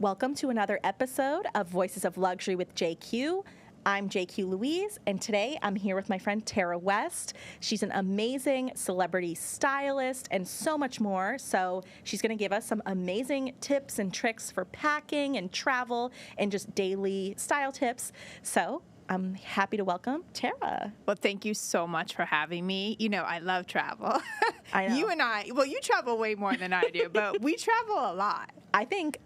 Welcome to another episode of Voices of Luxury with JQ. I'm JQ Louise, and today I'm here with my friend Tara West. She's an amazing celebrity stylist and so much more. So she's going to give us some amazing tips and tricks for packing and travel and just daily style tips. So I'm happy to welcome Tara. Well, thank you so much for having me. You know, I love travel. I know. You and I, well, you travel way more than I do, but we travel a lot. I think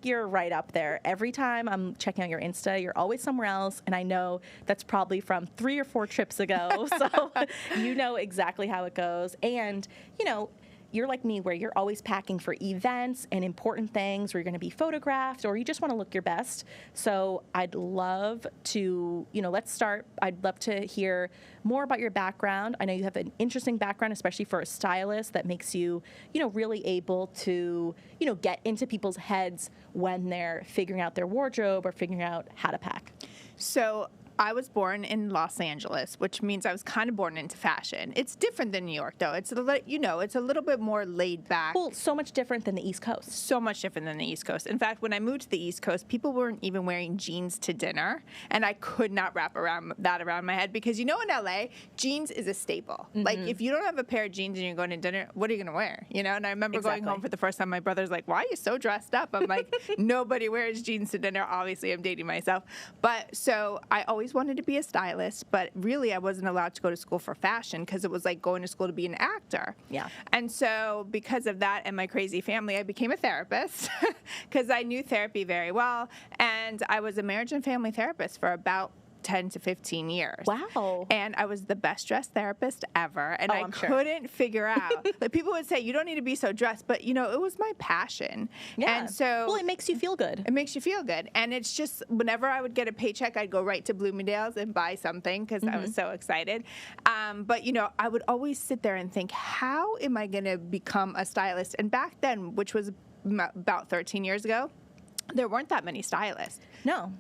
you're right up there. Every time I'm checking out your Insta, you're always somewhere else, and I know that's probably from 3 or 4 trips ago, so you know exactly how it goes. And, you know, you're like me where you're always packing for events and important things where you're going to be photographed or you just want to look your best. So I'd love to, let's start. I'd love to hear more about your background. I know you have an interesting background, especially for a stylist that makes you, really able to, get into people's heads when they're figuring out their wardrobe or figuring out how to pack. So I was born in Los Angeles, which means I was kind of born into fashion. It's different than New York, though. It's it's a little bit more laid back. Well, so much different than the East Coast. So much different than the East Coast. In fact, when I moved to the East Coast, people weren't even wearing jeans to dinner, and I could not wrap that around my head because, in LA, jeans is a staple. Mm-hmm. Like, if you don't have a pair of jeans and you're going to dinner, what are you going to wear? And I remember going home for the first time, my brother's like, why are you so dressed up? I'm like, nobody wears jeans to dinner. Obviously, I'm dating myself. But so I always wanted to be a stylist. But really I wasn't allowed to go to school for fashion because it was like going to school to be an actor. Yeah. And so because of that and my crazy family, I became a therapist because I knew therapy very well. And I was a marriage and family therapist for about 10 to 15 years. Wow. And I was the best dressed therapist ever. And I couldn't figure out. Like, people would say, you don't need to be so dressed. But, it was my passion. Yeah. And so. Well, it makes you feel good. It makes you feel good. And it's just, whenever I would get a paycheck, I'd go right to Bloomingdale's and buy something because I was so excited. But, I would always sit there and think, how am I going to become a stylist? And back then, which was about 13 years ago, there weren't that many stylists. No.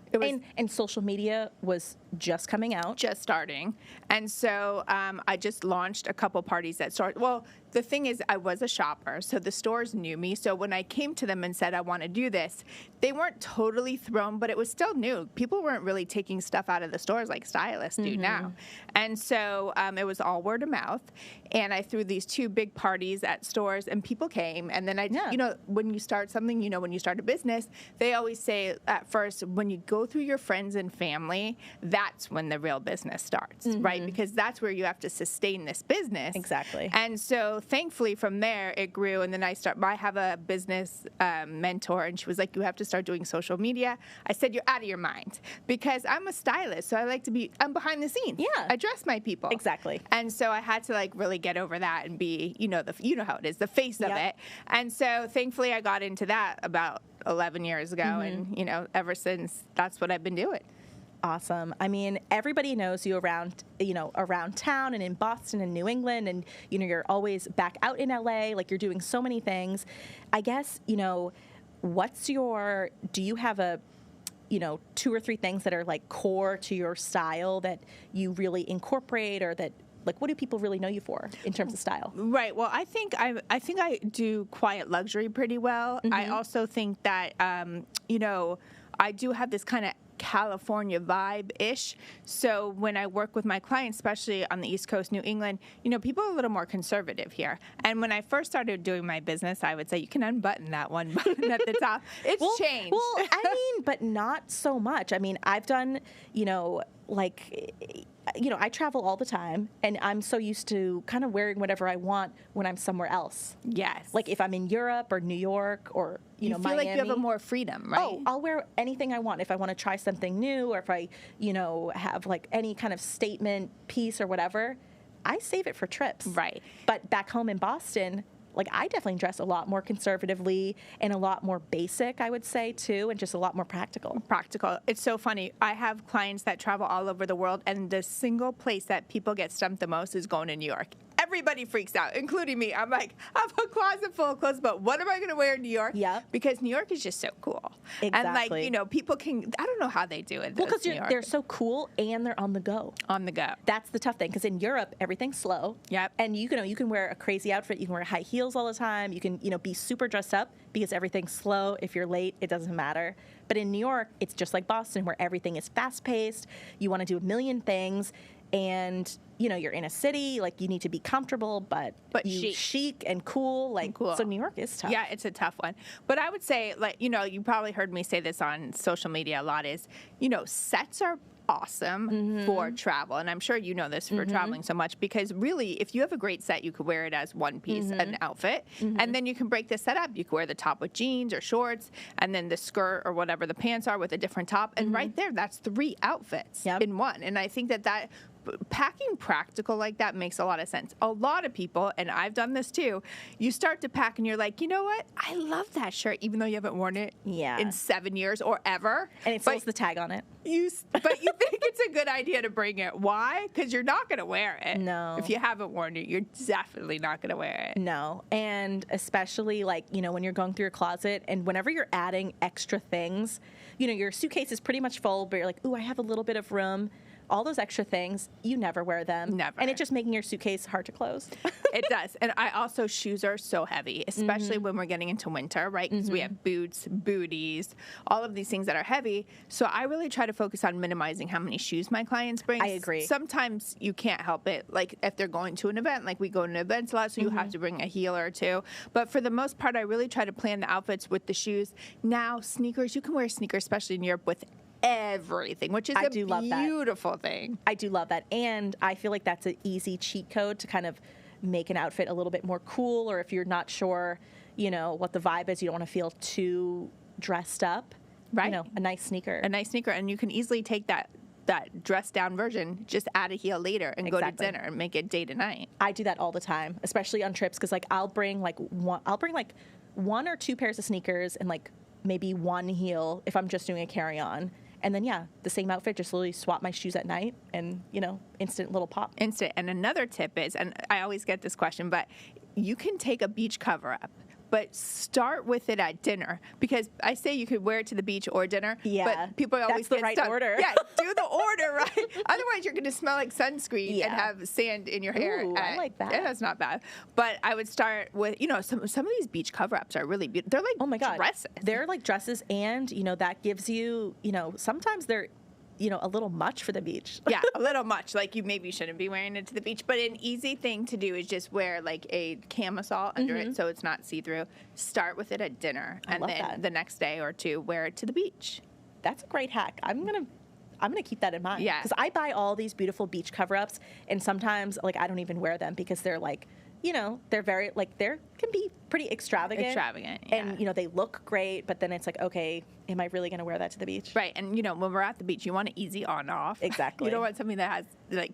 And social media was just coming out. Just starting. And so I just launched a couple parties that started. Well, the thing is, I was a shopper, so the stores knew me. So when I came to them and said, I want to do this, they weren't totally thrown, but it was still new. People weren't really taking stuff out of the stores like stylists do now. And so it was all word of mouth. And I threw these 2 big parties at stores, and people came. And then when you start something, when you start a business, they always say at first, when you go through your friends and family, that's when the real business starts, right? Because that's where you have to sustain this business. Exactly. And so thankfully from there it grew. And then I have a business mentor, and she was like, you have to start doing social media. I said, you're out of your mind, because I'm a stylist. So I'm behind the scenes. Yeah. I dress my people. Exactly. And so I had to really get over that and be, how it is, the face of it. And so thankfully I got into that about 11 years ago. And, ever since, that's what I've been doing. Awesome. I mean, everybody knows you around town and in Boston and New England, and, you're always back out in LA, like you're doing so many things. I guess, do you have 2 or 3 things that are like core to your style that you really incorporate, or that, like, what do people really know you for in terms of style? Right. Well, I think I do quiet luxury pretty well. I also think that, I do have this kind of California vibe-ish. So when I work with my clients, especially on the East Coast, New England, people are a little more conservative here. And when I first started doing my business, I would say, you can unbutton that one button at the top. It's changed. Well, but not so much. I mean, I've done, I travel all the time, and I'm so used to kind of wearing whatever I want when I'm somewhere else. Yes. Like if I'm in Europe or New York or, you feel Miami. like you have more freedom, right? Oh, I'll wear anything I want. If I want to try something new, or if I, have like any kind of statement piece or whatever, I save it for trips. Right. But back home in Boston, like, I definitely dress a lot more conservatively and a lot more basic, I would say, too, and just a lot more practical. Practical. It's so funny. I have clients that travel all over the world, and the single place that people get stumped the most is going to New York. everybody freaks out, including me. I'm like, I have a closet full of clothes, but what am I going to wear in New York? Yep. Because New York is just so cool. Exactly. And like, you know, people can, I don't know how they do it. Well, because they're so cool and they're on the go. On the go. That's the tough thing, because in Europe, everything's slow. Yep. And you can wear a crazy outfit. You can wear high heels all the time. You can, be super dressed up because everything's slow. If you're late, it doesn't matter. But in New York, it's just like Boston, where everything is fast-paced. You want to do a million things. And, you're in a city, like, you need to be comfortable, but chic and cool. Like, cool. So New York is tough. Yeah, it's a tough one. But I would say, like, you probably heard me say this on social media a lot is, sets are awesome for travel. And I'm sure you know this for traveling so much, because really, if you have a great set, you could wear it as one piece, an outfit. And then you can break the set up. You could wear the top with jeans or shorts, and then the skirt or whatever the pants are with a different top. And right there, that's 3 outfits in one. And I think that packing practical like that makes a lot of sense. A lot of people, and I've done this too, you start to pack and you're like, you know what? I love that shirt, even though you haven't worn it in 7 years or ever. And it still has the tag on it. But you think it's a good idea to bring it. Why? Because you're not going to wear it. No. If you haven't worn it, you're definitely not going to wear it. No. And especially, like, when you're going through your closet and whenever you're adding extra things, your suitcase is pretty much full, but you're like, ooh, I have a little bit of room. All those extra things, you never wear them. Never. And it's just making your suitcase hard to close. It does. And shoes are so heavy, especially when we're getting into winter, right? Because we have boots, booties, all of these things that are heavy. So I really try to focus on minimizing how many shoes my clients bring. I agree. Sometimes you can't help it. Like if they're going to an event, like we go to events a lot, so you have to bring a heel or two. But for the most part, I really try to plan the outfits with the shoes. Now, sneakers, you can wear sneakers, especially in Europe, with everything, which is a beautiful thing. I do love that. And I feel like that's an easy cheat code to kind of make an outfit a little bit more cool, or if you're not sure, what the vibe is, you don't want to feel too dressed up. Right. A nice sneaker. And you can easily take that dressed down version, just add a heel later and go to dinner and make it day to night. I do that all the time, especially on trips, because like I'll bring one or two pairs of sneakers and like maybe one heel if I'm just doing a carry-on. And then, the same outfit, just literally swap my shoes at night and, instant little pop. Instant. And another tip is, and I always get this question, but you can take a beach cover up, but start with it at dinner, because I say you could wear it to the beach or dinner, but people always that's the right order. Yeah, do the order right. Otherwise, you're going to smell like sunscreen and have sand in your hair. Ooh, I like that. Yeah, that's not bad. But I would start with, some of these beach cover-ups are really beautiful. They're like oh my God. dresses. They're like dresses, and, that gives you, sometimes they're, a little much for the beach. Yeah, a little much. Like you maybe shouldn't be wearing it to the beach. But an easy thing to do is just wear like a camisole under it so it's not see-through. Start with it at dinner. And then the next day or two, wear it to the beach. That's a great hack. I'm gonna keep that in mind. Yeah. Because I buy all these beautiful beach cover-ups, and sometimes like I don't even wear them because they're like, they're very like they can be pretty extravagant. Yeah. And they look great, but then it's like, okay, am I really gonna wear that to the beach? Right. And when we're at the beach, you want an easy on-off. Exactly. You don't want something that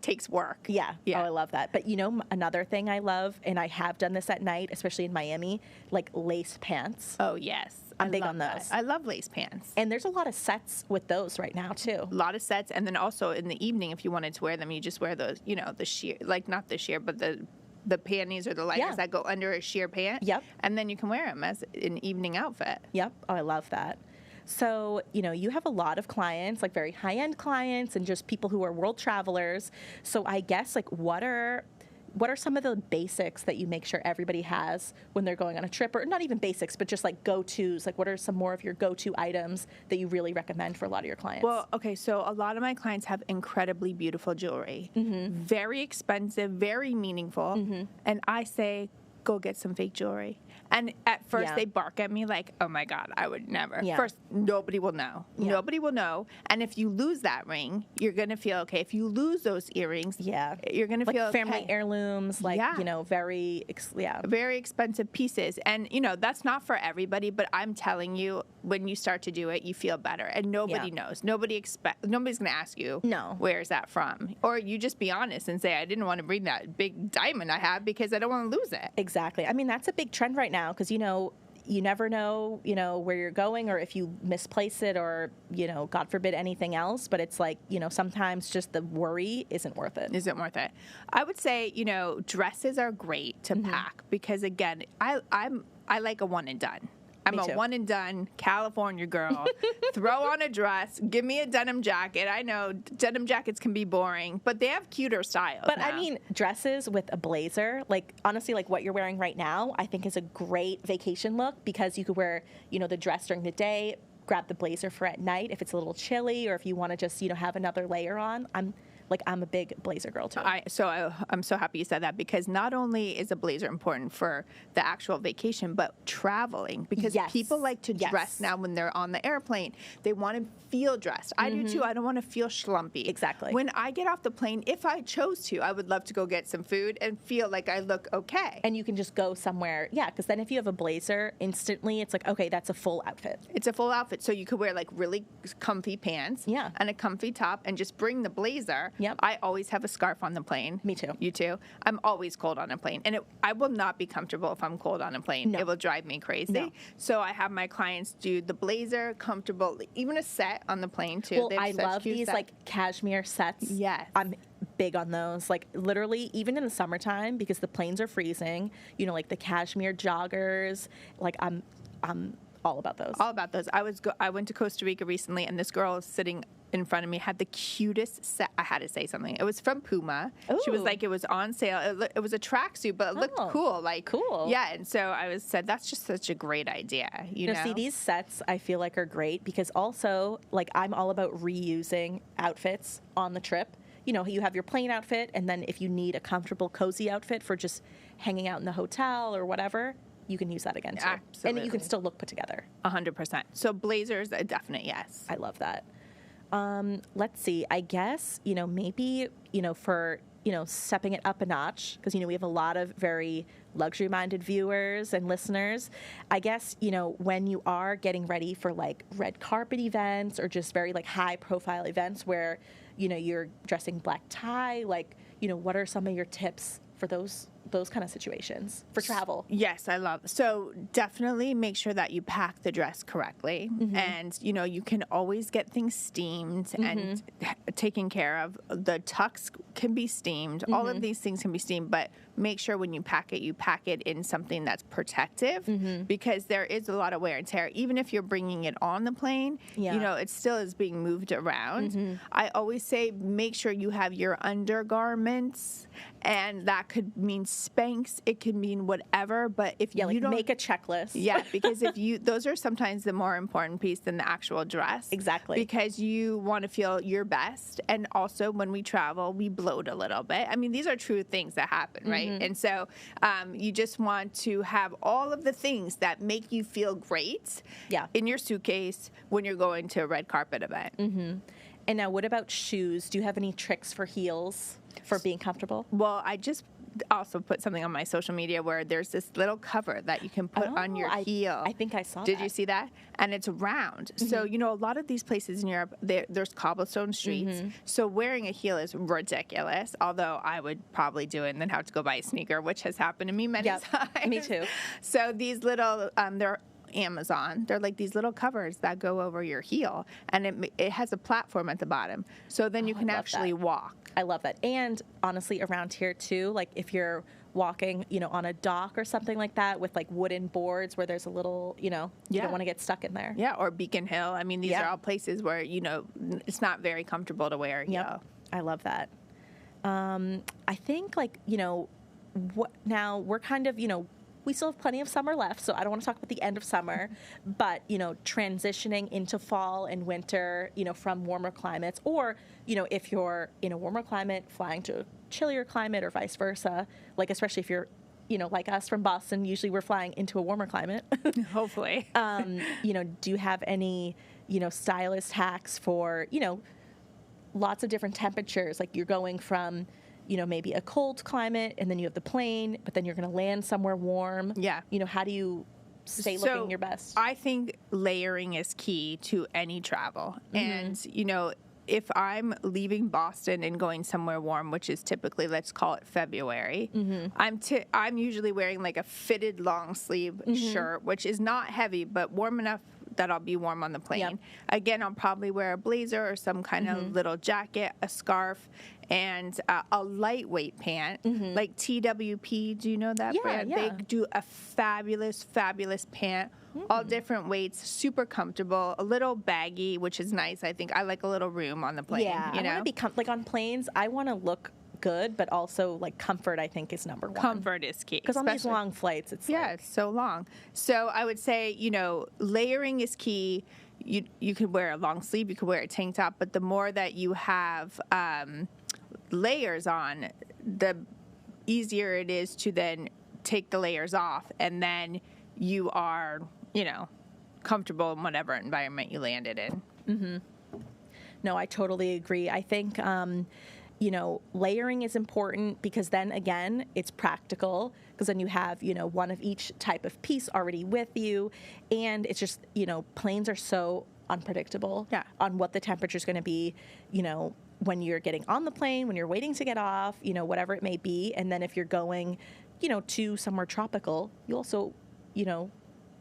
takes work. Yeah. Oh, I love that. But another thing I love, and I have done this at night, especially in Miami, like lace pants. Oh yes. I'm big on those. I love lace pants. And there's a lot of sets with those right now, too. A lot of sets. And then also in the evening, if you wanted to wear them, you just wear those, the sheer, like not the sheer, but the panties or the lighters that go under a sheer pant. Yep. And then you can wear them as an evening outfit. Yep. Oh, I love that. So, you have a lot of clients, like very high-end clients and just people who are world travelers. So I guess, like, what are some of the basics that you make sure everybody has when they're going on a trip? Or not even basics, but just like go-tos. Like what are some more of your go-to items that you really recommend for a lot of your clients? Well, okay, so a lot of my clients have incredibly beautiful jewelry. Very expensive, very meaningful. And I say, go get some fake jewelry. And at first they bark at me like, oh my God, I would never. First, nobody will know. Nobody will know. And if you lose that ring, you're going to feel okay. If you lose those earrings, you're going to feel okay. Family heirlooms, like, very expensive pieces. And, that's not for everybody, but I'm telling you, when you start to do it, you feel better. And nobody knows. Nobody's going to ask you, where's that from? Or you just be honest and say, I didn't want to bring that big diamond I have because I don't want to lose it. Exactly. I mean, that's a big trend right now because, you never know, where you're going or if you misplace it or, God forbid anything else. But it's like, sometimes just the worry isn't worth it. Isn't worth it. I would say, dresses are great to pack because, again, I like a one and done. I'm a one and done California girl. Throw on a dress. Give me a denim jacket. I know denim jackets can be boring, but they have cuter styles. But now. I mean, dresses with a blazer, like honestly, like what you're wearing right now, I think is a great vacation look because you could wear, the dress during the day, grab the blazer for at night if it's a little chilly or if you want to just, have another layer on. I'm a big blazer girl too. I'm so happy you said that because not only is a blazer important for the actual vacation, but traveling because people like to dress now when they're on the airplane. They want to feel dressed. I do too. I don't want to feel schlumpy. Exactly. When I get off the plane, if I chose to, I would love to go get some food and feel like I look okay. And you can just go somewhere. Yeah, because then if you have a blazer, instantly it's like, okay, that's a full outfit. It's a full outfit. So you could wear like really comfy pants and a comfy top and just bring the blazer. Yep. I always have a scarf on the plane. Me too. You too? I'm always cold on a plane. And I will not be comfortable if I'm cold on a plane. No. It will drive me crazy. No. So I have my clients do the blazer, comfortable, even a set on the plane too. Well, I love these sets. like cashmere sets. Yes. I'm big on those. Like literally, even in the summertime, because the planes are freezing, like the cashmere joggers, like I'm all about those. All about those. I went to Costa Rica recently, and this girl sitting in front of me had the cutest set. I had to say something. It was from Puma. Ooh. She was like, it was on sale. It was a tracksuit, but it looked cool. Like cool. Yeah, and so I said, that's just such a great idea. You know? See, these sets I feel like are great because also, like, I'm all about reusing outfits on the trip. You have your plain outfit, and then if you need a comfortable, cozy outfit for just hanging out in the hotel or whatever, you can use that again too. Absolutely. And you can still look put together. 100%. So blazers, a definite yes. I love that. Let's see. I guess, maybe, for, stepping it up a notch, because, we have a lot of very luxury-minded viewers and listeners. I guess, when you are getting ready for, like, red carpet events or just very, like, high-profile events where, you're dressing black tie, like, what are some of your tips for those kind of situations for travel? Yes, I love. So definitely make sure that you pack the dress correctly. And, you can always get things steamed and taken care of. The tucks can be steamed. All of these things can be steamed, but make sure when you pack it in something that's protective because there is a lot of wear and tear. Even if you're bringing it on the plane, it still is being moved around. I always say make sure you have your undergarments, and that could mean Spanx, it could mean whatever, but if you don't make a checklist. Yeah, because those are sometimes the more important piece than the actual dress. Exactly. Because you want to feel your best, and also when we travel, we bloat a little bit. I mean, these are true things that happen, right? And so you just want to have all of the things that make you feel great in your suitcase when you're going to a red carpet event. And now what about shoes? Do you have any tricks for heels for being comfortable? Well, I just also put something on my social media where there's this little cover that you can put on your heel. I think I saw that. Did you see that? And it's round. So, a lot of these places in Europe, there's cobblestone streets. So wearing a heel is ridiculous, although I would probably do it and then have to go buy a sneaker, which has happened to me many times. Me too. So these little, they're Amazon. They're like these little covers that go over your heel, and it has a platform at the bottom. So then you can actually walk. I love that. And honestly, around here too, like if you're walking, on a dock or something like that with like wooden boards where there's a little, you don't want to get stuck in there. Yeah, or Beacon Hill. I mean, these are all places where, it's not very comfortable to wear a heel. I love that. I think like, now we're kind of, we still have plenty of summer left, so I don't want to talk about the end of summer, but, transitioning into fall and winter, from warmer climates, or, if you're in a warmer climate, flying to a chillier climate or vice versa, like especially if you're, like us from Boston, usually we're flying into a warmer climate. Hopefully. Do you have any, stylist hacks for, lots of different temperatures? Like you're going from, maybe a cold climate, and then you have the plane, but then you're going to land somewhere warm. Yeah. How do you stay looking your best? I think layering is key to any travel. And, if I'm leaving Boston and going somewhere warm, which is typically, let's call it February, I'm usually wearing like a fitted long sleeve shirt, which is not heavy, but warm enough that I'll be warm on the plane. Yep. Again, I'll probably wear a blazer or some kind of little jacket, a scarf, and a lightweight pant, like TWP. Do you know that brand? Yeah. They do a fabulous, fabulous pant. All different weights, super comfortable, a little baggy, which is nice. I think I like a little room on the plane. Yeah, you know? I want to be like on planes. I want to look good, but also like comfort. I think is number one. Comfort is key, Because on these long flights, it's it's so long. So I would say, you know, layering is key. You could wear a long sleeve, you could wear a tank top, but the more that you have layers on, the easier it is to then take the layers off, and then you are, you know, comfortable in whatever environment you landed in. No, I totally agree. I think, you know, layering is important because then again, it's practical because then you have, you know, one of each type of piece already with you. And it's just, you know, planes are so unpredictable on what the temperature is going to be, you know, when you're getting on the plane, when you're waiting to get off, you know, whatever it may be. And then if you're going, you know, to somewhere tropical, you also, you know,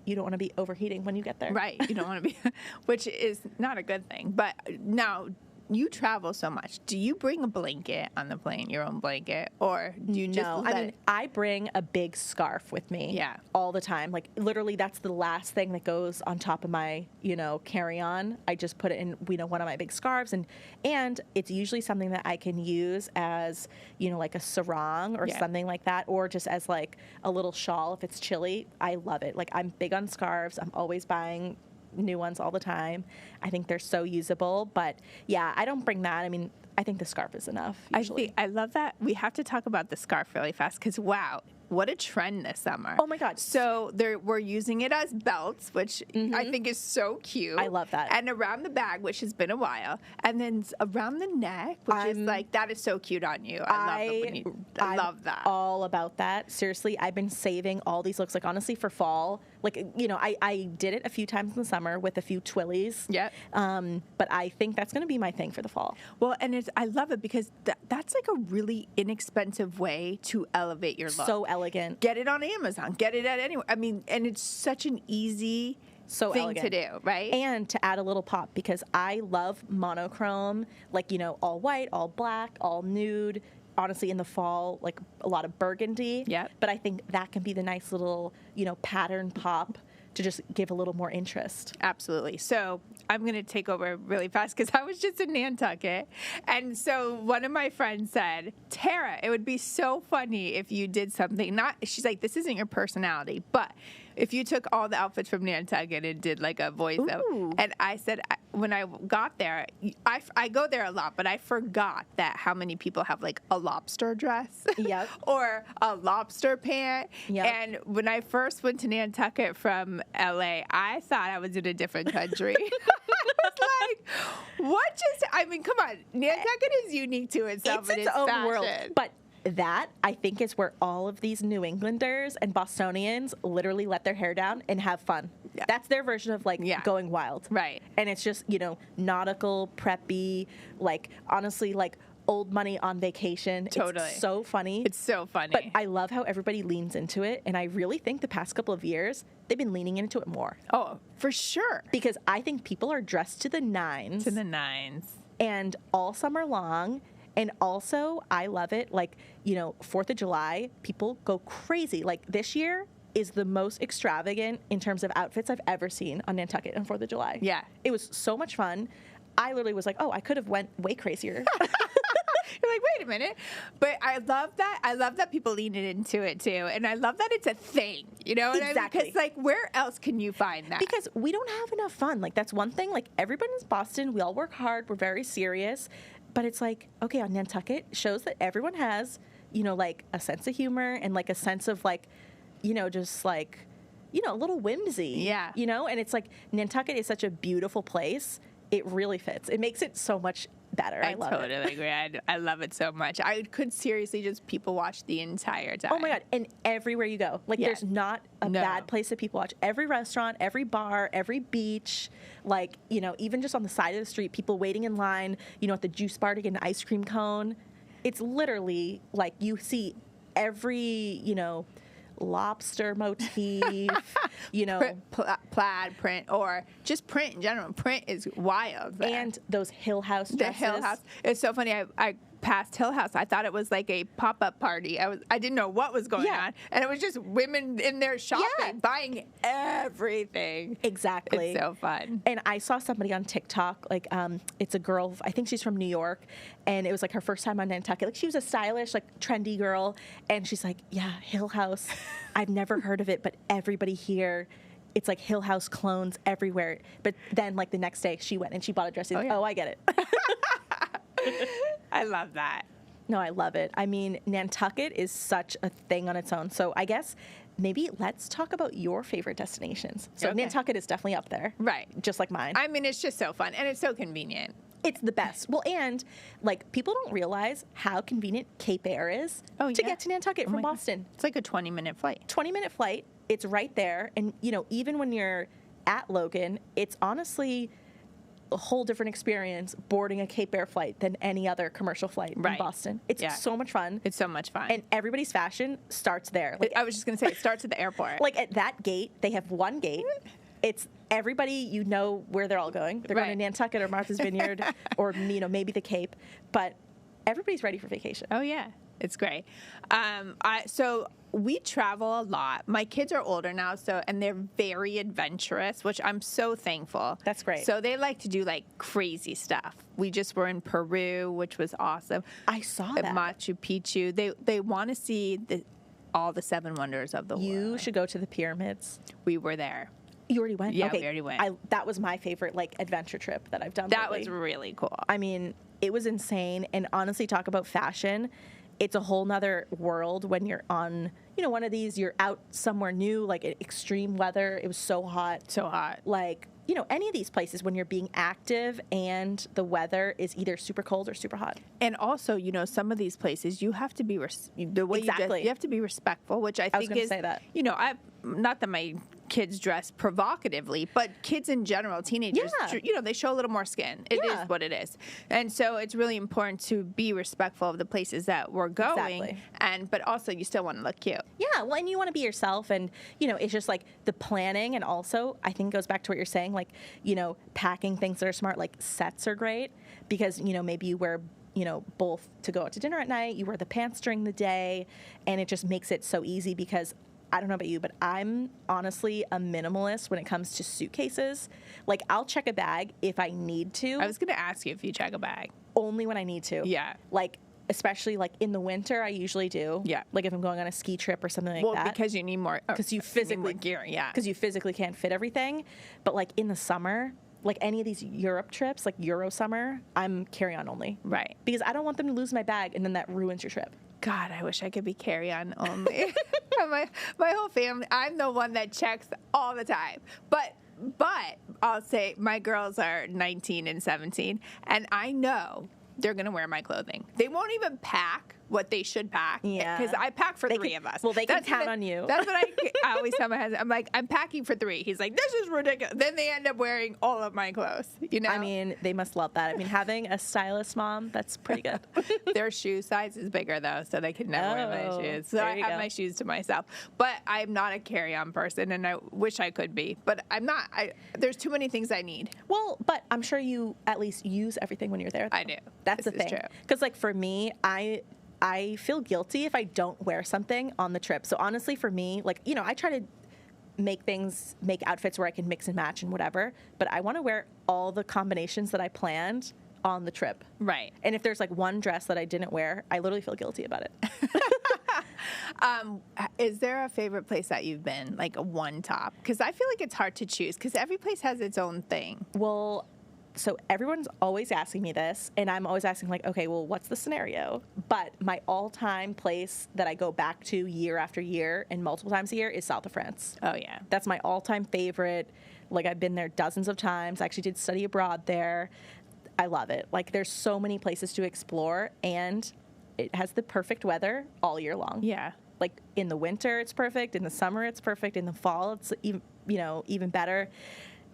you don't want to be overheating when you get there. Right. You don't want to be, which is not a good thing. But now, you travel so much. Do you bring a blanket on the plane, your own blanket, or do you just let it? I bring a big scarf with me all the time. Like, literally, that's the last thing that goes on top of my, you know, carry-on. I just put it in, you know, one of my big scarves, and it's usually something that I can use as, you know, like a sarong or something like that, or just as, like, a little shawl if it's chilly. I love it. Like, I'm big on scarves. I'm always buying new ones all the time. I think they're so usable, but yeah, I don't bring that. I mean, I think the scarf is enough usually. I love that. We have to talk about the scarf really fast because wow, what a trend this summer. Oh my God. So we're using it as belts, which I think is so cute. I love that. And around the bag, which has been a while, and then around the neck, which is like, that is so cute on you. I love that. All about that. Seriously, I've been saving all these looks, like honestly for fall. Like, you know, I did it a few times in the summer with a few twillies. Yep. But I think that's going to be my thing for the fall. Well, and I love it because that's like a really inexpensive way to elevate your look. So elegant. Get it on Amazon. Get it at anywhere. I mean, and it's such an easy thing elegant to do, right? And to add a little pop, because I love monochrome, like, you know, all white, all black, all nude. Honestly, in the fall, like a lot of burgundy. Yeah. But I think that can be the nice little, you know, pattern pop to just give a little more interest. Absolutely. So I'm going to take over really fast because I was just in Nantucket. And so one of my friends said, Tara, it would be so funny if you did something. She's like, this isn't your personality, but if you took all the outfits from Nantucket and did like a voiceover. And I said, when I got there, I go there a lot, but I forgot that how many people have like a lobster dress or a lobster pant. And when I first went to Nantucket from LA, I thought I was in a different country. I was like, what just, I mean, come on. Nantucket is unique to itself. It's its own world. But that, I think, is where all of these New Englanders and Bostonians literally let their hair down and have fun. That's their version of, like, going wild. Right. And it's just, you know, nautical, preppy, like, honestly, like, old money on vacation. Totally. It's so funny. It's so funny. But I love how everybody leans into it. And I really think the past couple of years, they've been leaning into it more. Oh, for sure. Because I think people are dressed to the nines. To the nines. And all summer long. And also, I love it, like, you know, 4th of July, people go crazy. Like, this year is the most extravagant in terms of outfits I've ever seen on Nantucket on 4th of July. Yeah. It was so much fun. I literally was like, oh, I could have went way crazier. You're like, wait a minute. But I love that. I love that people lean into it, too. And I love that it's a thing. You know what I mean? Because, like, where else can you find that? Because we don't have enough fun. Like, that's one thing. Like, everybody in Boston, we all work hard. We're very serious. But it's like, okay, on Nantucket, shows that everyone has, you know, like a sense of humor and like a sense of like, you know, just like, you know, a little whimsy. Yeah. You know, and it's like Nantucket is such a beautiful place. It really fits. It makes it so much better. I love totally it. agree. I love it so much. I could seriously just people watch the entire time. Oh my God. And everywhere you go, like there's not a bad place that people watch. Every restaurant, every bar, every beach, like, you know, even just on the side of the street, people waiting in line, you know, at the juice bar to get an ice cream cone. It's literally like you see every, you know, lobster motif, you know. Plaid print, or just print in general. Print is wild. There. And those Hill House dresses. The Hill House. It's so funny. I passed Hill House. I thought it was like a pop-up party. I didn't know what was going on. And it was just women in there shopping, buying everything. Exactly. It's so fun. And I saw somebody on TikTok, like, it's a girl, I think she's from New York, and it was like her first time on Nantucket. Like, she was a stylish, like, trendy girl, and she's like, yeah, Hill House. I've never heard of it, but everybody here, it's like Hill House clones everywhere. But then, like, the next day, she went and she bought a dress. Oh, I get it. I love that. No, I love it. I mean, Nantucket is such a thing on its own. So I guess maybe let's talk about your favorite destinations. So Nantucket is definitely up there. Right. Just like mine. I mean, it's just so fun, and it's so convenient. It's the best. Well, and, like, people don't realize how convenient Cape Air is to get to Nantucket from Boston. God. It's like a 20-minute flight. 20-minute flight. It's right there. And, you know, even when you're at Logan, it's honestly a whole different experience boarding a Cape Air flight than any other commercial flight in Boston. It's so much fun. It's so much fun. And everybody's fashion starts there. Like, I was just going to say, it starts at the airport. Like, at that gate, they have one gate. It's everybody, you know where they're all going. They're going to Nantucket or Martha's Vineyard or, you know, maybe the Cape. But everybody's ready for vacation. Oh, yeah. It's great. So we travel a lot. My kids are older now, and they're very adventurous, which I'm so thankful. That's great. So they like to do, like, crazy stuff. We just were in Peru, which was awesome. I saw that. Machu Picchu. They want to see all the 7 wonders of the world. You should go to the pyramids. We were there. You already went? Yeah, okay. we already went. That was my favorite, like, adventure trip that I've done. That was really cool. I mean, it was insane. And honestly, talk about fashion. It's a whole nother world when you're on, you know, one of these, you're out somewhere new, like extreme weather. It was so hot. So hot. Like, you know, any of these places when you're being active and the weather is either super cold or super hot. And also, you know, some of these places you have to be the way you have to be respectful, which I think is, say that. You know, not that my kids dress provocatively, but kids in general, teenagers, you know, they show a little more skin. It is what it is. And so it's really important to be respectful of the places that we're going, but also you still want to look cute. Yeah, well, and you want to be yourself, and, you know, it's just like the planning, and also I think goes back to what you're saying, like, you know, packing things that are smart, like sets are great because, you know, maybe you wear, you know, both to go out to dinner at night, you wear the pants during the day, and it just makes it so easy because I don't know about you, but I'm honestly a minimalist when it comes to suitcases. Like, I'll check a bag if I need to. I was going to ask you if you check a bag. Only when I need to. Yeah. Like, especially, like, in the winter, I usually do. Yeah. Like, if I'm going on a ski trip or something like that. Well, because you need more. Because you physically. Gear, yeah. Because you physically can't fit everything. But, like, in the summer, like any of these Europe trips, like Euro summer, I'm carry-on only. Right. Because I don't want them to lose my bag, and then that ruins your trip. God, I wish I could be carry-on only. my whole family, I'm the one that checks all the time. But I'll say my girls are 19 and 17, and I know they're going to wear my clothing. They won't even pack what they should pack. Yeah. Because I pack for three of us. Well, they can count on you. That's what I always tell my husband. I'm like, I'm packing for 3. He's like, this is ridiculous. Then they end up wearing all of my clothes, you know? I mean, they must love that. I mean, having a stylist mom, that's pretty good. Their shoe size is bigger, though, so they can never wear my shoes. So I have my shoes to myself. But I'm not a carry-on person, and I wish I could be. But I'm not. There's too many things I need. Well, but I'm sure you at least use everything when you're there, though. I do. That's the thing. Because, like, for me, I feel guilty if I don't wear something on the trip. So honestly, for me, like, you know, I try to make outfits where I can mix and match and whatever, but I want to wear all the combinations that I planned on the trip. Right. And if there's like one dress that I didn't wear, I literally feel guilty about it. Is there a favorite place that you've been, like a one top? Because I feel like it's hard to choose because every place has its own thing. Well, so everyone's always asking me this, and I'm always asking, like, okay, well, what's the scenario? But my all-time place that I go back to year after year and multiple times a year is South of France. Oh, yeah. That's my all-time favorite. Like, I've been there dozens of times. I actually did study abroad there. I love it. Like, there's so many places to explore, and it has the perfect weather all year long. Yeah. Like, in the winter, it's perfect. In the summer, it's perfect. In the fall, it's even, even better.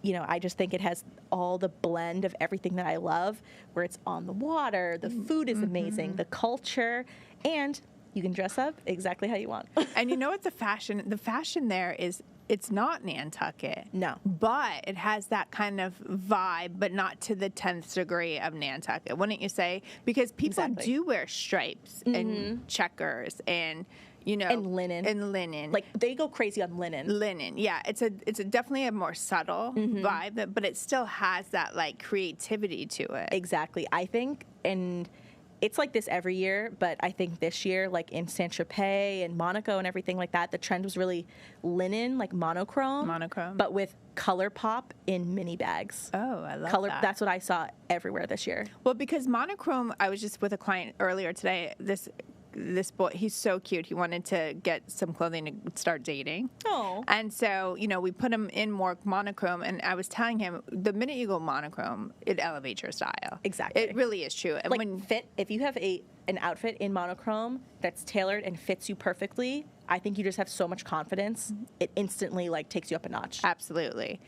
I just think it has all the blend of everything that I love, where it's on the water, the food is amazing, the culture, and you can dress up exactly how you want. And you know what the fashion there is, it's not Nantucket. No. But it has that kind of vibe, but not to the 10th degree of Nantucket, wouldn't you say? Because people do wear stripes and checkers and, and linen. And linen. Like, they go crazy on linen. Linen, yeah. It's a definitely a more subtle vibe, but it still has that, like, creativity to it. Exactly. I think, and it's like this every year, but I think this year, like in Saint-Tropez and Monaco and everything like that, the trend was really linen, like monochrome. Monochrome. But with color pop in mini bags. Oh, I love that. That's what I saw everywhere this year. Well, because monochrome, I was just with a client earlier today, this boy, he's so cute. He wanted to get some clothing to start dating. Oh. And so, we put him in more monochrome, and I was telling him, the minute you go monochrome, it elevates your style. Exactly. It really is true. And like, if you have an outfit in monochrome that's tailored and fits you perfectly, I think you just have so much confidence. It instantly, like, takes you up a notch. Absolutely.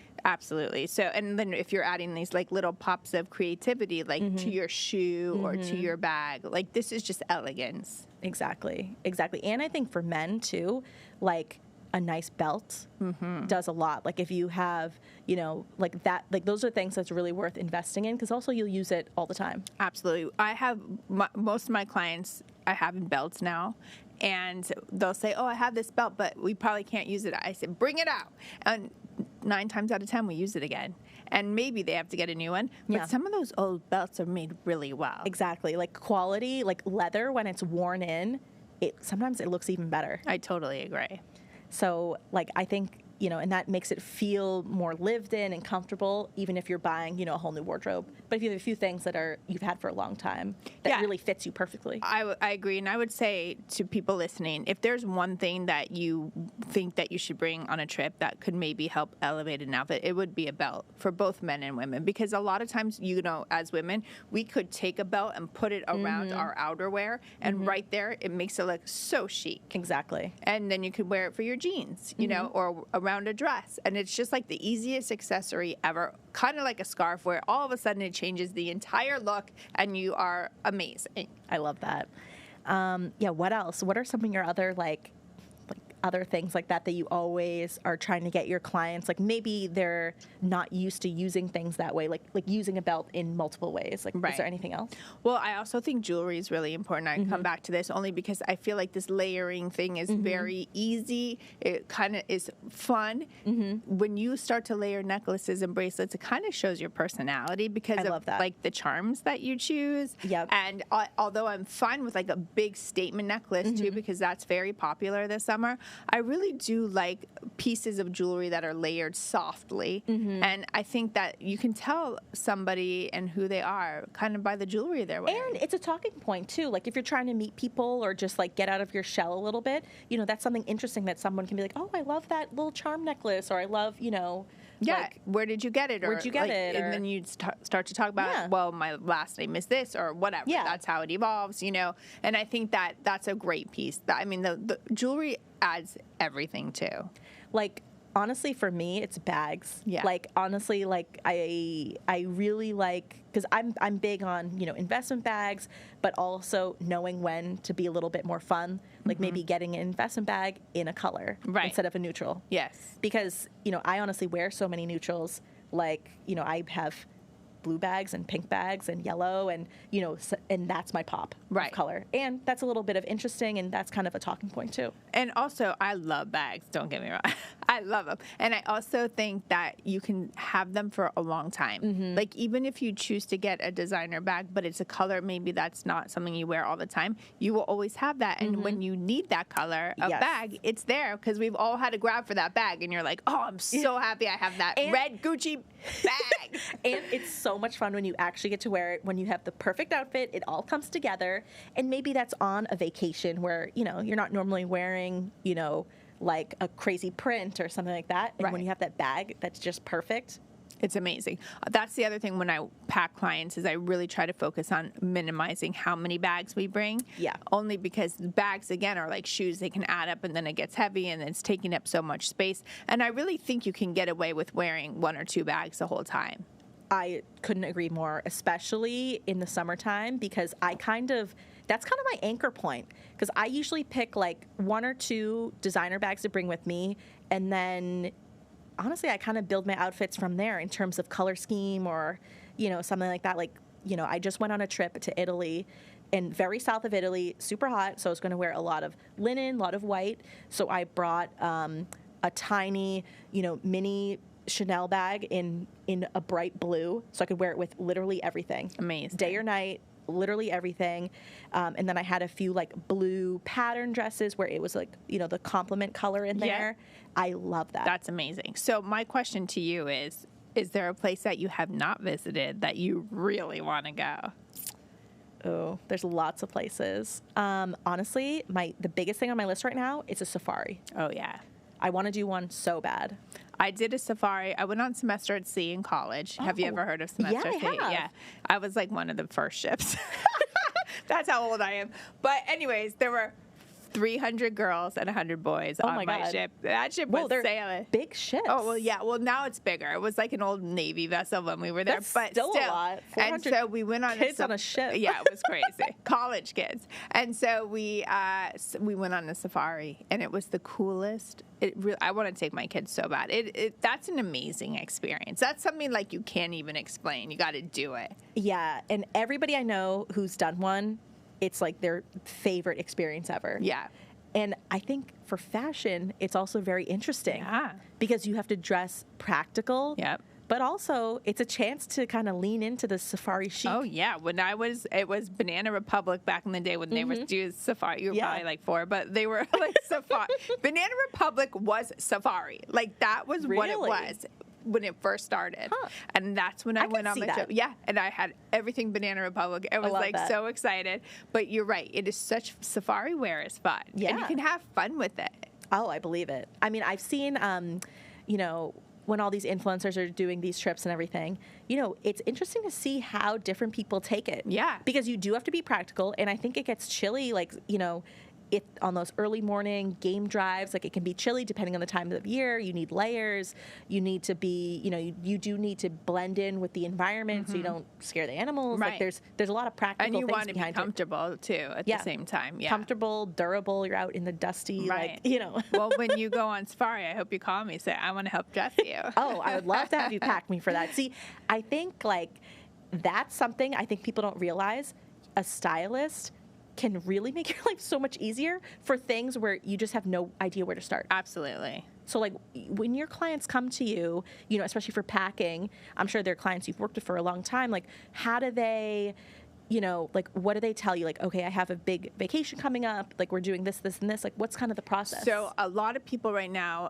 So, and then if you're adding these, like, little pops of creativity, like to your shoe or to your bag, like, this is just elegance. Exactly. And I think for men too, like, a nice belt does a lot. Like, if you have, like that, like, those are things that's really worth investing in, because also you'll use it all the time. Absolutely. I have most of my clients, I have in belts now, and they'll say, oh, I have this belt, but we probably can't use it. I said, bring it out. And 9 times out of 10, we use it again. And maybe they have to get a new one. But some of those old belts are made really well. Exactly. Like, quality, like leather, when it's worn in, sometimes it looks even better. I totally agree. So, like, I think, and that makes it feel more lived in and comfortable, even if you're buying, a whole new wardrobe. But if you have a few things that you've had for a long time that really fits you perfectly. I agree. And I would say to people listening, if there's one thing that you think that you should bring on a trip that could maybe help elevate an outfit, it would be a belt for both men and women. Because a lot of times, as women, we could take a belt and put it around our outerwear, and right there, it makes it look so chic. Exactly. And then you could wear it for your jeans, or around a dress, and it's just like the easiest accessory ever, kind of like a scarf, where all of a sudden it changes the entire look and you are amazing. I love that. What else? What are some of your other other things like that you always are trying to get your clients, like, maybe they're not used to using things that way, like using a belt in multiple ways? Like, is there anything else? Well, I also think jewelry is really important. I come back to this only because I feel like this layering thing is very easy. It kind of is fun. When you start to layer necklaces and bracelets, it kind of shows your personality because of like the charms that you choose. Yep. And although I'm fine with like a big statement necklace too, because that's very popular this summer, I really do like pieces of jewelry that are layered softly. And I think that you can tell somebody and who they are kind of by the jewelry they're wearing. And it's a talking point too. Like, if you're trying to meet people or just like get out of your shell a little bit, that's something interesting that someone can be like, oh, I love that little charm necklace, or I love, like, where did you get it? Where'd you get it? And then you start to talk about, well, my last name is this, or whatever. Yeah. That's how it evolves, And I think that that's a great piece. I mean, the jewelry adds everything too. Like, honestly, for me, it's bags. Yeah. Like, honestly, like, I really like, because I'm big on, investment bags, but also knowing when to be a little bit more fun. Like, maybe getting an investment bag in a color instead of a neutral. Yes. Because, I honestly wear so many neutrals. Like, I have blue bags and pink bags and yellow, and and that's my pop of color, and that's a little bit of interesting, and that's kind of a talking point too. And also, I love bags, don't get me wrong. I love them. And I also think that you can have them for a long time. Like, even if you choose to get a designer bag, but it's a color maybe that's not something you wear all the time, you will always have that. And when you need that color of bag, it's there, because we've all had to grab for that bag, and you're like, oh, I'm so happy I have that red Gucci bag. And it's so much fun when you actually get to wear it, when you have the perfect outfit, it all comes together. And maybe that's on a vacation where, you're not normally wearing, like a crazy print or something like that. And when you have that bag that's just perfect, It's amazing. That's the other thing when I pack clients is I really try to focus on minimizing how many bags we bring. Yeah. Only because bags, again, are like shoes. They can add up and then it gets heavy and it's taking up so much space. And I really think you can get away with wearing 1 or 2 bags the whole time. I couldn't agree more, especially in the summertime, because that's kind of my anchor point. Because I usually pick like 1 or 2 designer bags to bring with me, and then honestly, I kind of build my outfits from there in terms of color scheme or, something like that. Like, I just went on a trip to Italy, and very south of Italy, super hot. So I was going to wear a lot of linen, a lot of white. So I brought a tiny, mini Chanel bag in a bright blue, so I could wear it with literally everything. Amazing. Day or night, literally everything. And then I had a few like blue pattern dresses where it was like, the complement color in there. Yeah. I love that. That's amazing. So my question to you is there a place that you have not visited that you really want to go? Oh, there's lots of places. Honestly, the biggest thing on my list right now is a safari. Oh, yeah. I want to do one so bad. I did a safari. I went on semester at sea in college. Have you ever heard of semester at sea? I have. Yeah. I was like one of the first ships. That's how old I am. But anyways, there were 300 girls and 100 boys on my ship. That ship was sailing. Big ships. Oh, well, yeah. Well, now it's bigger. It was like an old Navy vessel when we were there. That's but still a lot. And so we went on kids on a ship. Yeah, it was crazy. College kids. And so we went on a safari, and it was the coolest. I want to take my kids so bad. That's an amazing experience. That's something like you can't even explain. You got to do it. Yeah, and everybody I know who's done one, it's like their favorite experience ever. Yeah. And I think for fashion, it's also very interesting. Yeah. Because you have to dress practical. Yep. But also, it's a chance to kind of lean into the safari chic. Oh, yeah. It was Banana Republic back in the day when they were doing safari. You were probably like 4, but they were like safari. Banana Republic was safari. Like, that was what it was when it first started. Huh. And that's when I went on the trip. Yeah, and I had everything Banana Republic. I was like so excited. But you're right. It is such safari wear is fun. Yeah. And you can have fun with it. Oh, I believe it. I mean, I've seen, when all these influencers are doing these trips and everything, it's interesting to see how different people take it. Yeah. Because you do have to be practical, and I think it gets chilly, like, on those early morning game drives, like it can be chilly depending on the time of year. You need layers. You need to be, you do need to blend in with the environment so you don't scare the animals. Right. Like there's a lot of practical things behind it. And you want to be comfortable too at the same time. Yeah. Comfortable, durable. You're out in the dusty, Well, when you go on safari, I hope you call me. Say, I want to help dress you. Oh, I would love to have you pack me for that. See, I think that's something I think people don't realize. A stylist can really make your life so much easier for things where you just have no idea where to start. Absolutely. So when your clients come to you, especially for packing, I'm sure they're clients you've worked with for a long time, how do they, what do they tell you? Okay, I have a big vacation coming up, we're doing this, this, and this. What's kind of the process? So a lot of people right now,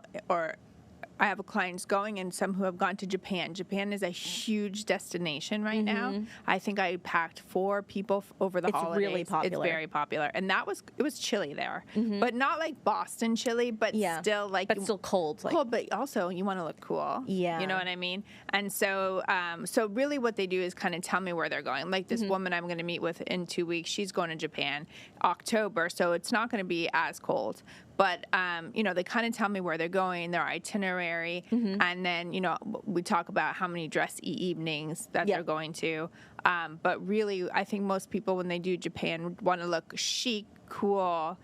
I have clients going and some who have gone to Japan. Japan is a huge destination right now. I think I packed 4 people over the holidays. It's really popular. It's very popular. And it was chilly there. But not like Boston chilly, but still But still cold. Cold, but also you want to look cool. Yeah. You know what I mean? And so so really what they do is kind of tell me where they're going. Like this woman I'm going to meet with in 2 weeks, she's going to Japan October, so it's not going to be as cold. But, they kind of tell me where they're going, their itinerary, and then, we talk about how many dress evenings that they're going to. But really, I think most people, when they do Japan, want to look chic, cool,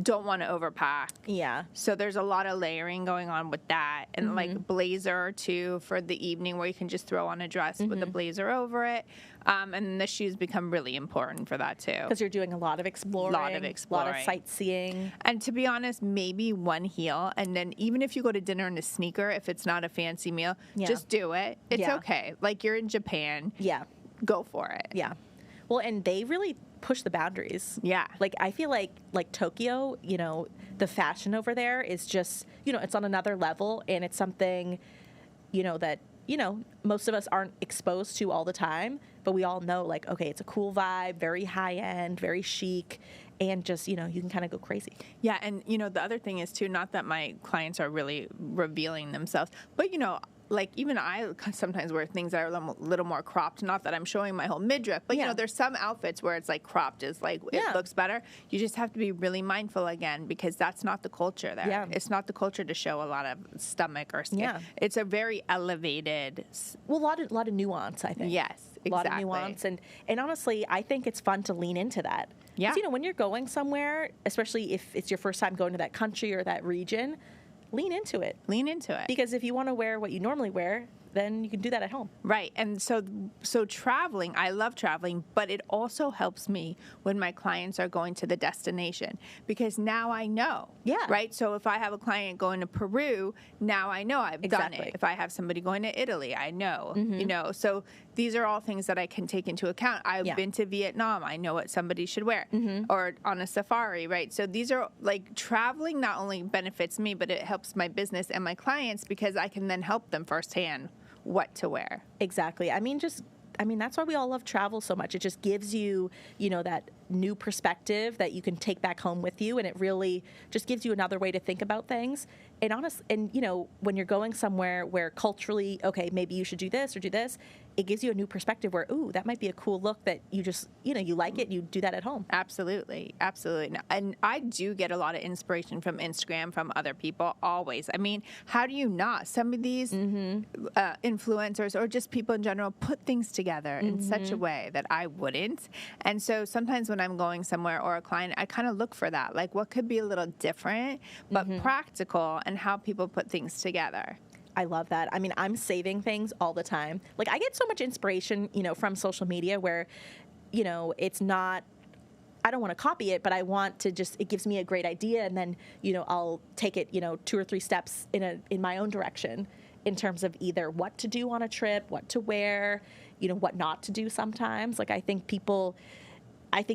don't want to overpack. Yeah. So there's a lot of layering going on with that. And like blazer, too, for the evening where you can just throw on a dress with a blazer over it. And the shoes become really important for that, too. Because you're doing a lot of exploring. A lot of sightseeing. And to be honest, maybe one heel. And then even if you go to dinner in a sneaker, if it's not a fancy meal, just do it. It's okay. Like you're in Japan. Yeah. Go for it. Yeah. Well, and they really push the boundaries. Yeah. I feel like Tokyo, the fashion over there is just, it's on another level, and it's something, that, most of us aren't exposed to all the time, but we all know, okay, it's a cool vibe, very high end, very chic, and just, you can kind of go crazy. Yeah, and, the other thing is, too, not that my clients are really revealing themselves, but, like even I sometimes wear things that are a little more cropped. Not that I'm showing my whole midriff, but you know, there's some outfits where it's like cropped is like it looks better. You just have to be really mindful again, because that's not the culture there. Yeah. It's not the culture to show a lot of stomach or skin. Yeah. It's a very elevated. Well, a lot of nuance, I think. Yes, exactly. A lot of nuance, and honestly, I think it's fun to lean into that. Yeah. 'Cause, you know, when you're going somewhere, especially if it's your first time going to that country or that region, lean into it. Lean into it. Because if you want to wear what you normally wear, then you can do that at home. Right. And so traveling, I love traveling, but it also helps me when my clients are going to the destination, because now I know. Yeah. Right. So if I have a client going to Peru, now I know I've done it. If I have somebody going to Italy, I know, you know, so these are all things that I can take into account. I've been to Vietnam. I know what somebody should wear, or on a safari. Right. So these are like, traveling not only benefits me, but it helps my business and my clients, because I can then help them firsthand what to wear. Exactly. I mean, that's why we all love travel so much. It just gives you, you know, that new perspective that you can take back home with you, and it really just gives you another way to think about things. And you know, when you're going somewhere where culturally, okay, maybe you should do this or do this, it gives you a new perspective where, ooh, that might be a cool look that you just, you know, you like it, you do that at home. Absolutely. Absolutely. And I do get a lot of inspiration from Instagram, from other people, always. I mean, how do you not? Some of these influencers or just people in general put things together in such a way that I wouldn't. And so sometimes when I'm going somewhere or a client, I kind of look for that, like what could be a little different, but practical, and how people put things together. I love that. I mean, I'm saving things all the time. Like, I get so much inspiration, you know, from social media where, you know, it's not, I don't want to copy it, but I want to just, it gives me a great idea, and then, you know, I'll take it, you know, 2 or 3 steps in my own direction in terms of either what to do on a trip, what to wear, you know, what not to do sometimes. Like, I think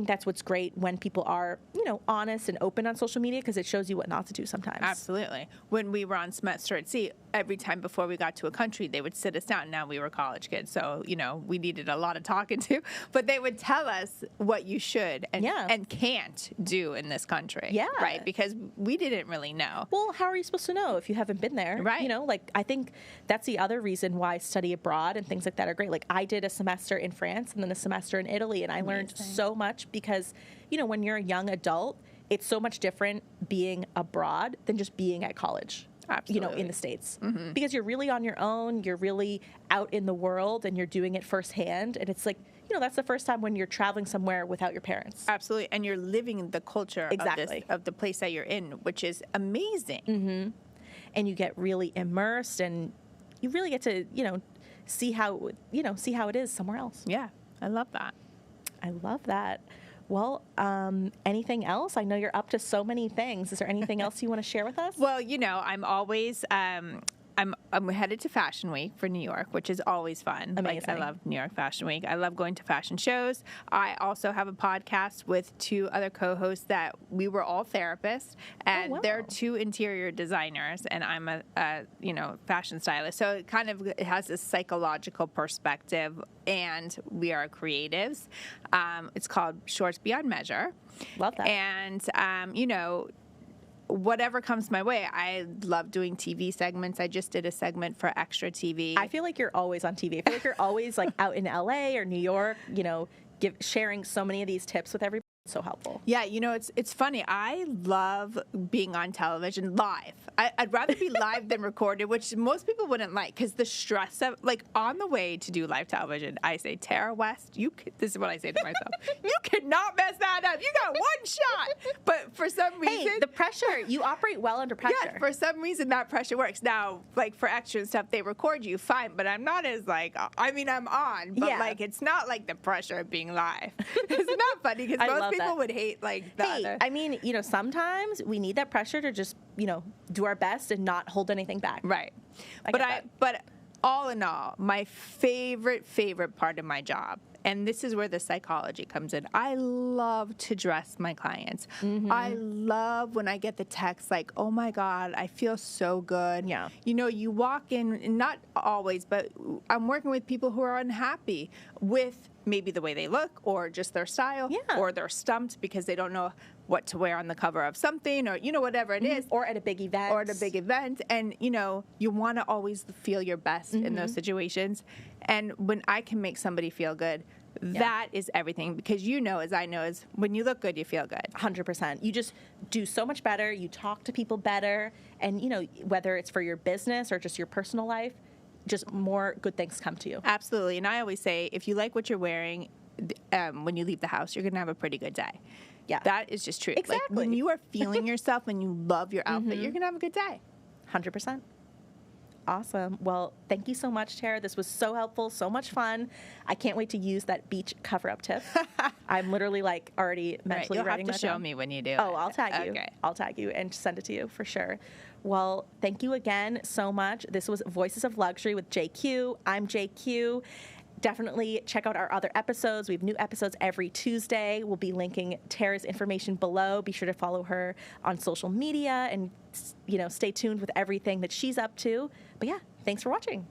that's what's great when people are, you know, honest and open on social media, because it shows you what not to do sometimes. Absolutely. When we were on Semester at Sea, every time before we got to a country, they would sit us down. Now we were college kids, so, you know, we needed a lot of talking to, but they would tell us what you should and can't do in this country. Yeah. Right? Because we didn't really know. Well, how are you supposed to know if you haven't been there? Right. You know, like, I think that's the other reason why study abroad and things like that are great. Like, I did a semester in France and then a semester in Italy, and I learned so much, because, you know, when you're a young adult, it's so much different being abroad than just being at college. Absolutely. You know, in the States. Because you're really on your own, you're really out in the world, and you're doing it firsthand. And it's like, you know, that's the first time when you're traveling somewhere without your parents. Absolutely. And you're living the culture of the place that you're in, which is amazing. And you get really immersed, and you really get to, you know, see how it is somewhere else. Yeah, I love that. I love that. Well, anything else? I know you're up to so many things. Is there anything else you want to share with us? Well, you know, I'm always I'm headed to Fashion Week for New York, which is always fun. Amazing. Like, I love New York Fashion Week. I love going to fashion shows. I also have a podcast with 2 other co-hosts that we were all therapists, and they're 2 interior designers, and I'm a you know, fashion stylist. So it has this psychological perspective, and we are creatives. It's called Shorts Beyond Measure. Love that. And you know, whatever comes my way. I love doing TV segments. I just did a segment for Extra TV. I feel like you're always on TV. I feel like you're always like out in LA or New York, you know, sharing so many of these tips with everybody. So helpful. Yeah, you know, it's funny. I love being on television live. I'd rather be live than recorded, which most people wouldn't like, because the stress of, like, on the way to do live television, I say, Tara West, this is what I say to myself. You cannot mess that up. You got one shot. But for some reason, the pressure, you operate well under pressure. Yeah, for some reason that pressure works. Now, like, for extra and stuff, they record you fine, but I'm not as, like, I mean, I'm on, but like, it's not like the pressure of being live. It's not funny, because most people would hate, like, the other. I mean, you know, sometimes we need that pressure to just, you know, do our best and not hold anything back. Right. But all in all, my favorite part of my job, and this is where the psychology comes in, I love to dress my clients. I love when I get the text like, oh my God, I feel so good. Yeah. You know, you walk in, not always, but I'm working with people who are unhappy with maybe the way they look, or just their style, or they're stumped because they don't know what to wear on the cover of something, or whatever it is, Or at a big event. or at a big event. And you want to always feel your best in those situations. And when I can make somebody feel good, that is everything, because as I know, is when you look good, you feel good. 100%. You just do so much better. You talk to people better. And, whether it's for your business or just your personal life, just more good things come to you. Absolutely. And I always say, if you like what you're wearing, when you leave the house, you're going to have a pretty good day. Yeah. That is just true. Exactly. Like, when you are feeling yourself, when you love your outfit, you're going to have a good day. 100%. Awesome. Well, thank you so much, Tara. This was so helpful, so much fun. I can't wait to use that beach cover-up tip. I'm literally already mentally You'll writing have to that show down. me when you do Oh, it. I'll tag you. Okay. I'll tag you and send it to you for sure. Well, thank you again so much. This was Voices of Luxury with JQ. I'm JQ. Definitely check out our other episodes. We have new episodes every Tuesday. We'll be linking Tara's information below. Be sure to follow her on social media and, stay tuned with everything that she's up to. But yeah, thanks for watching.